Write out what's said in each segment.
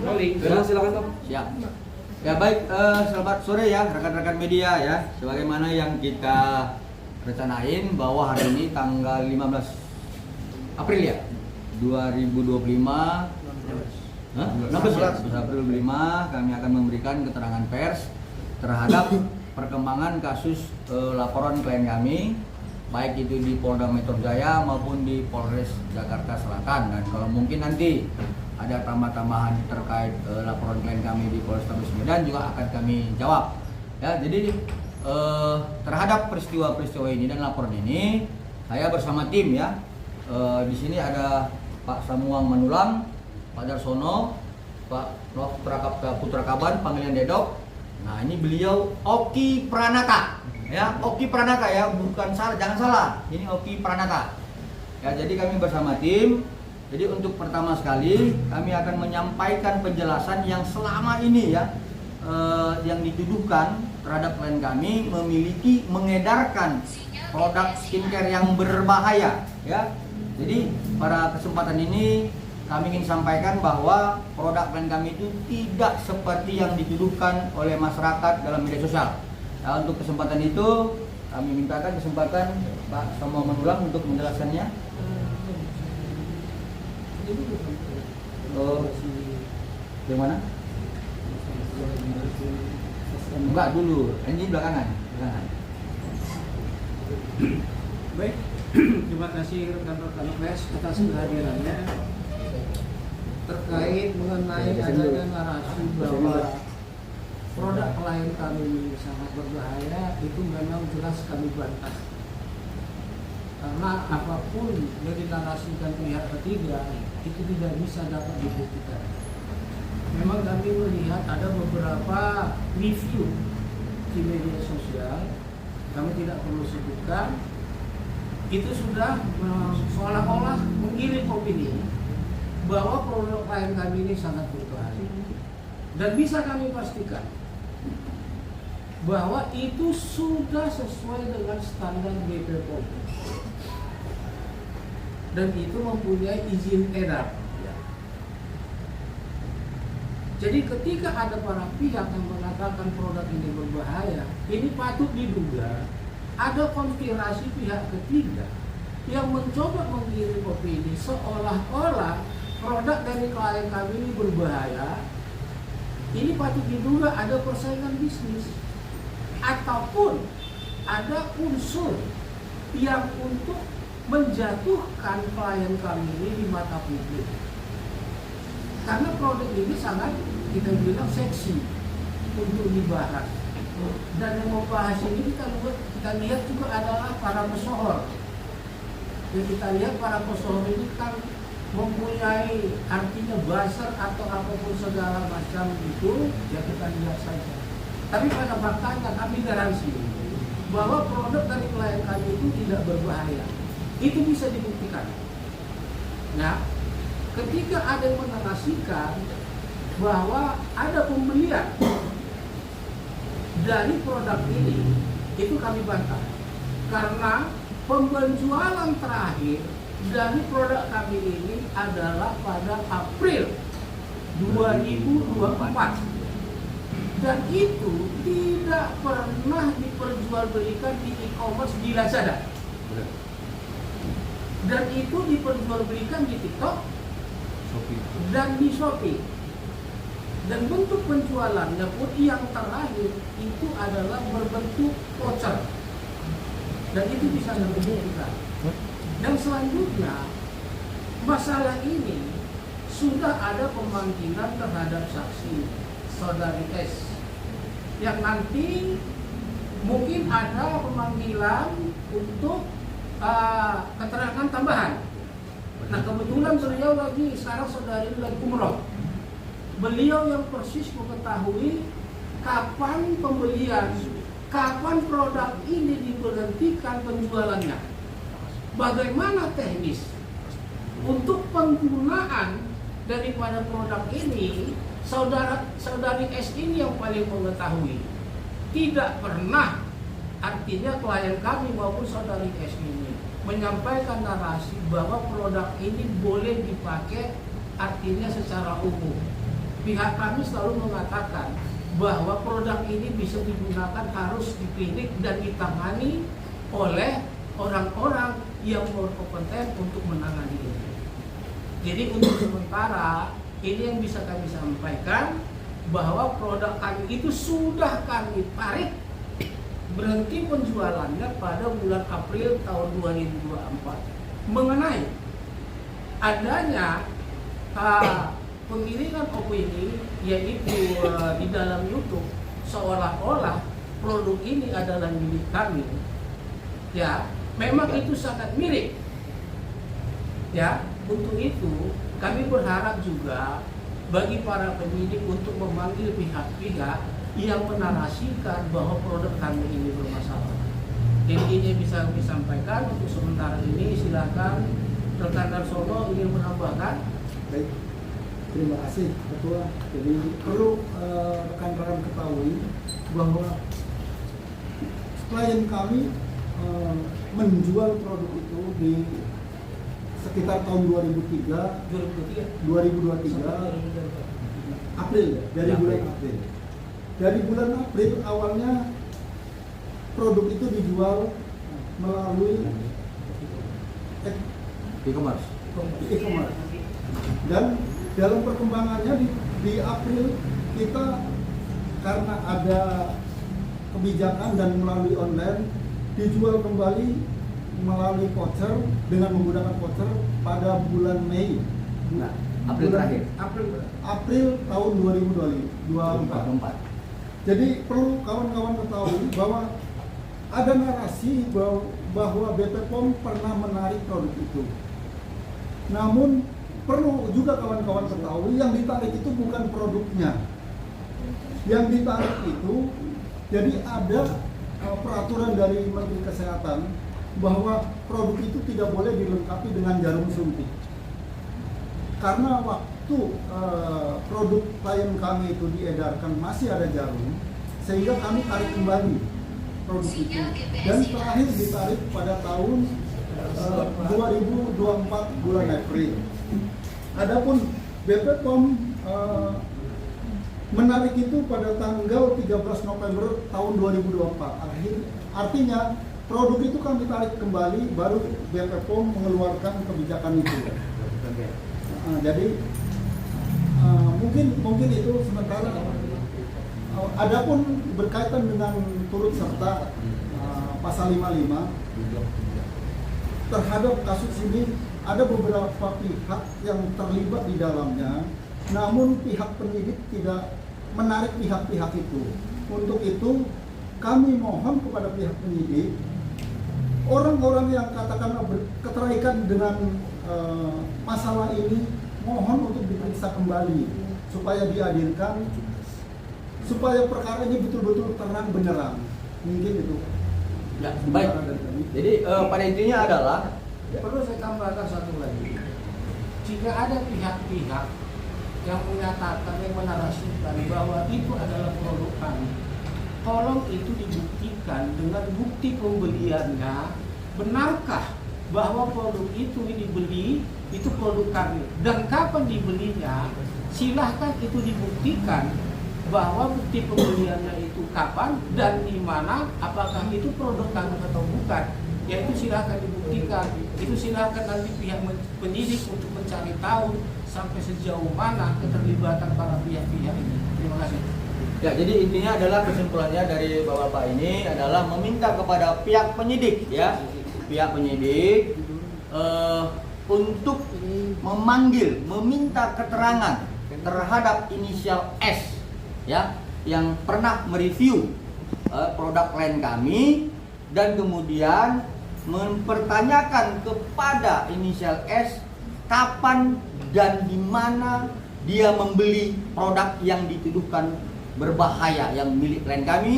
Silakan Tom. Siap. Ya baik, selamat sore ya rekan-rekan media ya. Sebagaimana yang kita rencanain bahwa hari ini tanggal 15 April ya 2025 16 ya, April 25 kami akan memberikan keterangan pers terhadap perkembangan kasus laporan klien kami, baik itu di Polda Metro Jaya maupun di Polres Jakarta Selatan. Dan kalau mungkin nanti ada tambah-tambahan terkait laporan klien kami di Polrestabes Medan juga akan kami jawab. Ya, jadi terhadap peristiwa-peristiwa ini dan laporan ini, saya bersama tim ya. Di sini ada Pak Samuang Manulang, Pak Darsono, Pak Putra Kaban, panggilan Dedok. Nah, ini beliau Oki Pranata. Ya, Oki Pranata ya, bukan salah, jangan salah. Ini Oki Pranata. Ya, jadi kami bersama tim. Jadi untuk pertama sekali kami akan menyampaikan penjelasan yang selama ini ya yang dituduhkan terhadap klien kami mengedarkan produk skincare yang berbahaya ya. Jadi pada kesempatan ini kami ingin sampaikan bahwa produk klien kami itu tidak seperti yang dituduhkan oleh masyarakat dalam media sosial. Nah, untuk kesempatan itu kami mintakan kesempatan Pak Samuang Manulang untuk menjelaskannya. Yang mana? Enggak dulu, ini belakangan. Baik, terima kasih rekan-rekan pers atas kehadirannya terkait mengenai adanya narasi bahwa produk klien kami ini sangat berbahaya. Itu memang jelas kami bantah, karena apapun yang dinarasikan pihak ketiga itu tidak bisa dapat dibuktikan. Memang kami melihat ada beberapa review di media sosial, kami tidak perlu sebutkan, itu sudah seolah-olah menggiring opini bahwa produk klien kami ini sangat berbahaya. Dan bisa kami pastikan bahwa itu sudah sesuai dengan standar BPOM dan itu mempunyai izin edar. Jadi ketika ada para pihak yang mengatakan produk ini berbahaya, ini patut diduga ada konspirasi pihak ketiga yang mencoba menggiring opini seolah-olah produk dari klien kami ini berbahaya. Ini patut diduga ada persaingan bisnis ataupun ada unsur yang untuk menjatuhkan klien kami ini di mata publik. Karena produk ini sangat kita bilang seksi untuk dibahas. Dan yang membahas ini kita lihat juga adalah para pesohor. Yang kita lihat para pesohor ini kan mempunyai artinya buzzer atau apapun segala macam itu, ya kita lihat saja. Tapi pada faktanya kami garansi bahwa produk dari klien kami itu tidak berbahaya. Itu bisa dibuktikan. Nah, ketika ada yang menarasikan bahwa ada pembelian dari produk ini, itu kami bantah. Karena penjualan terakhir dari produk kami ini adalah pada April 2024. Dan itu tidak pernah diperjualbelikan di e-commerce di Lazada. Dan itu diperjualbelikan di TikTok dan di Shopee. Dan bentuk penjualannya pun yang terakhir itu adalah berbentuk voucher. Dan itu bisa dibuktikan. Dan selanjutnya masalah ini sudah ada pemanggilan terhadap saksi Saudari S yang nanti mungkin ada pemanggilan untuk keterangan tambahan. Nah, kebetulan beliau lagi sekarang saudari lagi umroh. Beliau yang persis mengetahui kapan pembelian, kapan produk ini diberhentikan penjualannya, bagaimana teknis untuk penggunaan daripada produk ini. Saudari S ini yang paling mengetahui. Tidak pernah, artinya klien kami maupun saudari S ini menyampaikan narasi bahwa produk ini boleh dipakai, artinya secara umum. pihak kami selalu mengatakan bahwa produk ini bisa digunakan harus diklinik dan ditangani oleh orang-orang yang berkompeten untuk menangani ini. Jadi untuk sementara ini yang bisa kami sampaikan bahwa produk kami itu sudah kami tarik berhenti penjualannya pada bulan April tahun 2024 mengenai adanya penggiringan opini yaitu di dalam YouTube seolah-olah produk ini adalah milik kami. Ya, memang itu sangat mirip. Ya, untuk itu kami berharap juga bagi para penyidik untuk memanggil pihak-pihak yang menarasikan bahwa produk kami ini bermasalah. Jadi ini bisa disampaikan untuk sementara ini. Silakan rekan Darsono ingin menambahkan. Baik, terima kasih Ketua. Jadi perlu rekan-rekan ketahui bahwa klien kami menjual produk itu di sekitar tahun 2023 April ya, dari bulan April. Dari bulan April awalnya produk itu dijual melalui e-commerce. Dan dalam perkembangannya di April kita karena ada kebijakan dan melalui online dijual kembali melalui voucher dengan menggunakan voucher pada bulan Mei. Nah, April terakhir. April tahun 2024. Jadi perlu kawan-kawan ketahui bahwa ada narasi bahwa BP POM pernah menarik produk itu. Namun perlu juga kawan-kawan ketahui yang ditarik itu bukan produknya. Yang ditarik itu jadi ada peraturan dari Menteri Kesehatan bahwa produk itu tidak boleh dilengkapi dengan jarum suntik. Karena waktu produk klien kami itu diedarkan masih ada jarum, sehingga kami tarik kembali produk itu. Dan terakhir ditarik pada tahun 2024 bulan April. Adapun BP POM menarik itu pada tanggal 13 November tahun 2024. Artinya produk itu kami tarik kembali, baru BP POM mengeluarkan kebijakan itu. Jadi mungkin itu sementara. Adapun berkaitan dengan turut serta pasal 55 terhadap kasus ini ada beberapa pihak yang terlibat di dalamnya, namun pihak penyidik tidak menarik pihak-pihak itu. Untuk itu kami mohon kepada pihak penyidik, orang-orang yang katakanlah keterkaitan dengan masalah ini mohon untuk diperiksa kembali supaya dihadirkan, supaya perkara ini betul-betul terang benderang. Mungkin itu. Ya, baik. Jadi pada intinya adalah Perlu saya tambahkan satu lagi. Jika ada pihak-pihak yang menyatakan, yang menarasikan bahwa itu adalah produk kami, tolong itu dibuktikan dengan bukti pembeliannya. Benarkah bahwa produk itu dibeli, itu produk kami, dan kapan dibelinya? Silahkan itu dibuktikan bahwa bukti pembeliannya itu kapan dan di mana, apakah itu produk kami atau bukan. Yaitu silahkan dibuktikan. Itu silahkan nanti pihak penyidik untuk mencari tahu sampai sejauh mana keterlibatan para pihak-pihak ini. Terima kasih. ya, jadi intinya adalah kesimpulannya dari Bapak ini adalah meminta kepada pihak penyidik, ya, pihak penyidik untuk memanggil, meminta keterangan terhadap inisial S, ya, yang pernah mereview produk klien kami, dan kemudian mempertanyakan kepada inisial S kapan dan di mana dia membeli produk yang dituduhkan berbahaya yang milik klien kami.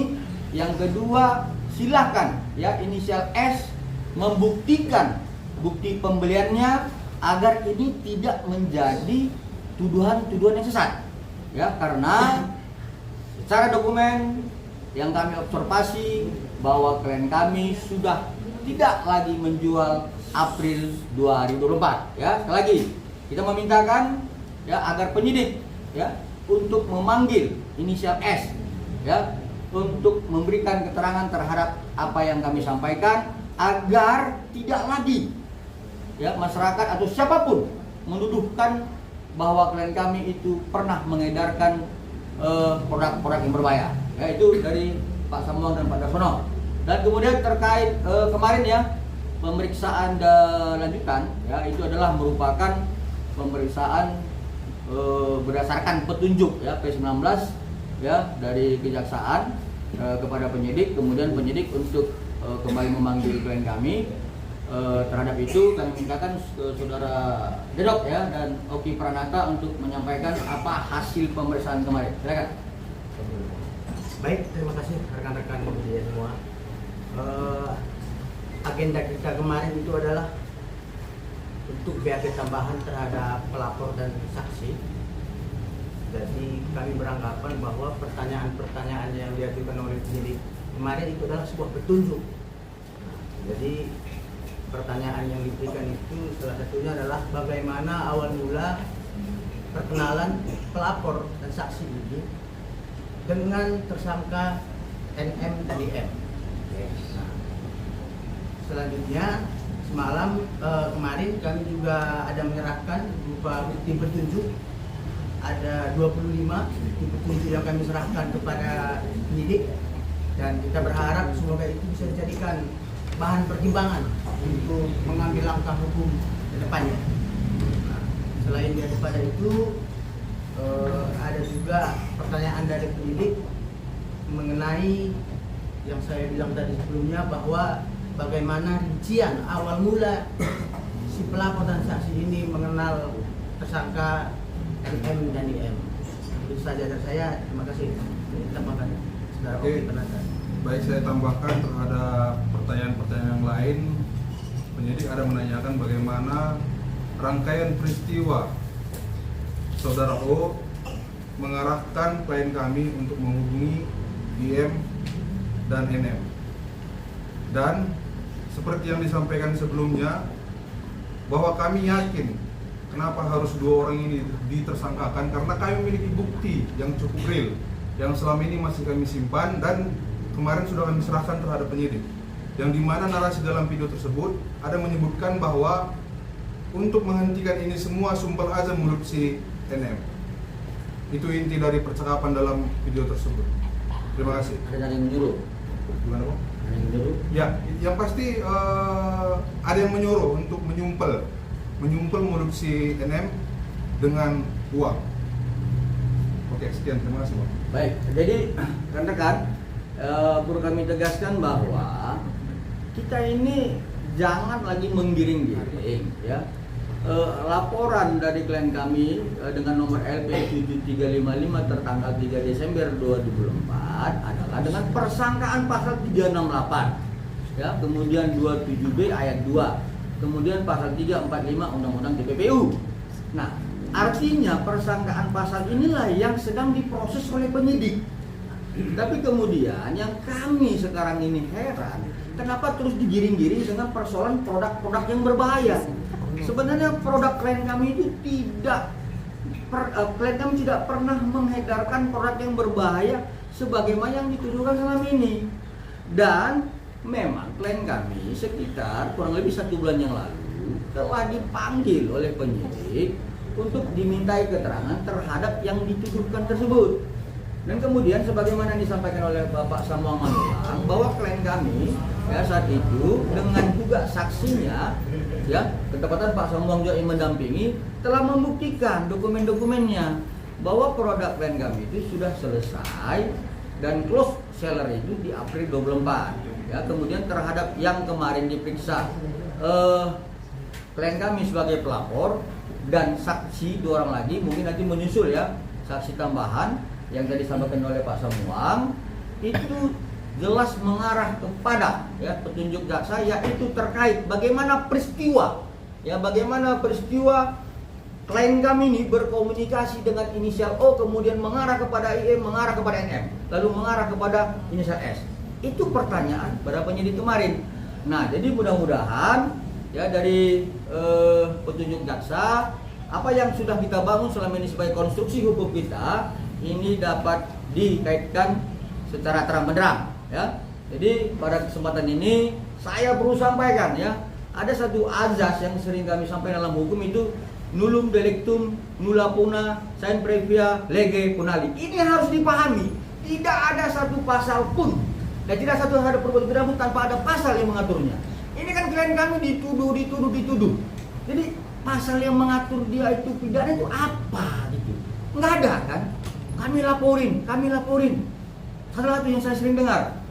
Yang kedua, silakan ya inisial S membuktikan bukti pembeliannya agar ini tidak menjadi tuduhan-tuduhan yang sesat. Ya, karena secara dokumen yang kami observasi bahwa klien kami sudah tidak lagi menjual April 2024. Ya, sekali lagi kita memintakan ya agar penyidik ya untuk memanggil inisial S, ya, untuk memberikan keterangan terhadap apa yang kami sampaikan agar tidak lagi, ya, masyarakat atau siapapun menuduhkan bahwa klien kami itu pernah mengedarkan produk-produk yang berbahaya. Ya, itu dari Pak Samuang dan Pak Dasono. Dan kemudian terkait kemarin, ya, pemeriksaan lanjutan, ya, itu adalah merupakan pemeriksaan berdasarkan petunjuk, ya, P19, ya, dari kejaksaan kepada penyidik. Kemudian penyidik untuk kembali memanggil klien kami. Terhadap itu kami mintakan saudara Dedok, ya, dan Oki Pranata untuk menyampaikan apa hasil pemeriksaan kemarin. Silakan. Baik, terima kasih rekan-rekan media semua. Agenda kita kemarin itu adalah untuk BAP tambahan terhadap pelapor dan saksi. Jadi kami beranggapan bahwa pertanyaan-pertanyaan yang diajukan oleh penyidik kemarin itu adalah sebuah petunjuk. Jadi pertanyaan yang diberikan itu salah satunya adalah bagaimana awal mula perkenalan pelapor dan saksi ini dengan tersangka NM dan IM. Nah, selanjutnya semalam kemarin kami juga ada menyerahkan berupa bukti petunjuk, ada 25 bukti petunjuk yang kami serahkan kepada penyidik, dan kita berharap semoga itu bisa dijadikan bahan pertimbangan untuk mengambil langkah hukum ke depannya. Nah, selain daripada itu ada juga pertanyaan dari penyidik mengenai yang saya bilang tadi sebelumnya, bahwa bagaimana rincian awal mula si pelapor dan saksi ini mengenal tersangka NM dan IM. Itu saja dari saya. Terima kasih. Tambahkan saudara Oki Pranata. Baik, saya tambahkan terhadap pertanyaan-pertanyaan yang lain. Penyidik ada menanyakan bagaimana rangkaian peristiwa saudara O mengarahkan klien kami untuk menghubungi IM dan NM. Dan seperti yang disampaikan sebelumnya, bahwa kami yakin kenapa harus dua orang ini ditersangkakan, karena kami memiliki bukti yang cukup real yang selama ini masih kami simpan dan kemarin sudah kami serahkan terhadap penyidik, yang dimana narasi dalam video tersebut ada menyebutkan bahwa untuk menghentikan ini semua sumpah azam mulut si NM. Itu inti dari percakapan dalam video tersebut. Terima kasih. Ada yang menyuruh? Gimana, Bang? Ada yang menyuruh? Ya, yang pasti ada yang menyuruh untuk menyumpel mulut si NM dengan uang. Oke, sekian. Terima kasih, Bang. Baik, jadi rekan-rekan, perlu kami tegaskan bahwa kita ini jangan lagi menggiring-giring, ya. Laporan dari klien kami dengan nomor LP 7355 tertanggal 3 Desember 2024 adalah dengan persangkaan pasal 368, ya, kemudian 27B ayat 2, kemudian pasal 345 Undang-Undang TPPU. Nah, artinya persangkaan pasal inilah yang sedang diproses oleh penyidik. Tapi kemudian yang kami sekarang ini heran, kenapa terus digiring-giring dengan persoalan produk-produk yang berbahaya. Sebenarnya produk klien kami itu klien kami tidak pernah mengedarkan produk yang berbahaya sebagaimana yang dituduhkan selama ini. Dan memang klien kami sekitar kurang lebih 1 bulan yang lalu telah dipanggil oleh penyidik untuk dimintai keterangan terhadap yang dituduhkan tersebut. Dan kemudian sebagaimana disampaikan oleh Bapak Samuang Manulang, bahwa klien kami, ya, saat itu dengan juga saksinya, ya, ketepatan Pak Samuang juga yang mendampingi, telah membuktikan dokumen-dokumennya bahwa produk klien kami itu sudah selesai dan close seller itu di April 24. Ya, kemudian terhadap yang kemarin diperiksa klien kami sebagai pelapor dan saksi 2 orang lagi, mungkin nanti menyusul, ya, saksi tambahan yang tadi disampaikan oleh Pak Samuang, itu jelas mengarah kepada, ya, petunjuk jaksa, yaitu terkait bagaimana peristiwa, ya, bagaimana peristiwa klien kami ini berkomunikasi dengan inisial O, kemudian mengarah kepada IM, mengarah kepada NM, lalu mengarah kepada inisial S. Itu pertanyaan pada penyidik kemarin. Nah, jadi mudah-mudahan, ya, dari petunjuk jaksa apa yang sudah kita bangun selama ini sebagai konstruksi hukum kita ini dapat dikaitkan secara terang benderang ya. Jadi pada kesempatan ini saya perlu sampaikan ya, ada satu azas yang sering kami sampaikan dalam hukum itu nullum delictum nulla puna sine previa lege punali. Ini harus dipahami, tidak ada satu pasal pun dan tidak satu ada perbuatan pidana pun tanpa ada pasal yang mengaturnya. Ini kan klien kami dituduh. Jadi pasal yang mengatur dia itu pidana itu apa gitu? Nggak ada kan? Kami laporin. Salah satu yang saya sering dengar.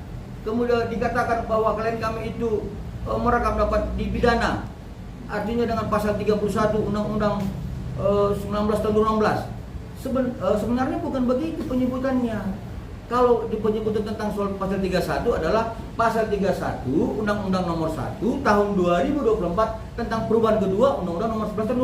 Kemudian dikatakan bahwa klien kami itu merekam dapat dipidana. Artinya dengan pasal 31 Undang-Undang 19 tahun 2016. Sebenarnya bukan begitu penyebutannya. Kalau di penyebutan tentang soal pasal 31 adalah pasal 31 Undang-Undang nomor 1 tahun 2024 tentang perubahan kedua Undang-Undang nomor 11 tahun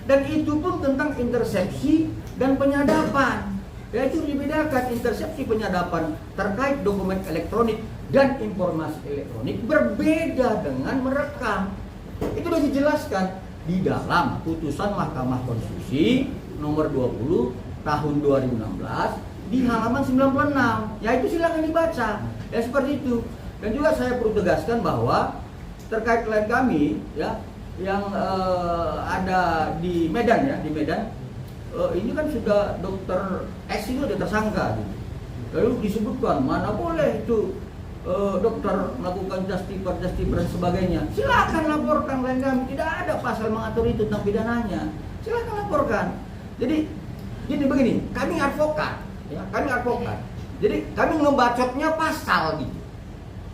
2008. Dan itu pun tentang intersepsi dan penyadapan. Yaitu dibedakan intersepsi penyadapan terkait dokumen elektronik dan informasi elektronik berbeda dengan merekam. Itu sudah dijelaskan di dalam putusan Mahkamah Konstitusi nomor 20 tahun 2016 di halaman 96. Ya itu silakan dibaca. Ya seperti itu. Dan juga saya perlu tegaskan bahwa terkait klien kami ya yang ada di Medan ya, di Medan ini kan sudah dokter S itu ada tersangka gitu. Lalu disebutkan mana boleh itu dokter melakukan justiper dan sebagainya. Silakan laporkan klien kami, tidak ada pasal mengatur itu tentang pidananya. Silakan laporkan. Jadi begini, kami advokat. Ya, kami advokat. Jadi kami ngebacotnya pasal gitu.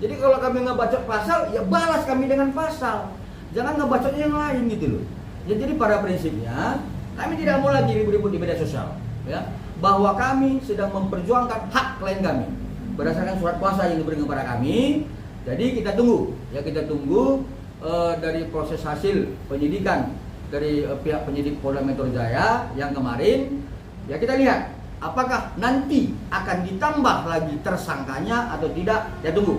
Jadi kalau kami ngebacot pasal, ya balas kami dengan pasal. Jangan ngebacotnya yang lain gitu loh. Ya, jadi pada prinsipnya kami tidak mau lagi ribut-ribut di media sosial, ya. Bahwa kami sedang memperjuangkan hak klien kami berdasarkan surat kuasa yang diberikan kepada kami. Jadi kita tunggu, ya kita tunggu dari proses hasil penyidikan dari pihak penyidik Polda Metro Jaya yang kemarin. Ya kita lihat apakah nanti akan ditambah lagi tersangkanya atau tidak, ya tunggu.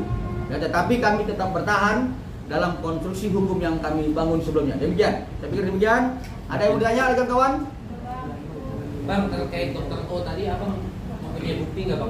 Ya, tetapi kami tetap bertahan dalam konstruksi hukum yang kami bangun sebelumnya. Demikian, saya pikir demikian. Ada yang mau ditanya, kawan? Bang, terkait dokter O tadi, abang mempunyai bukti nggak, Bang?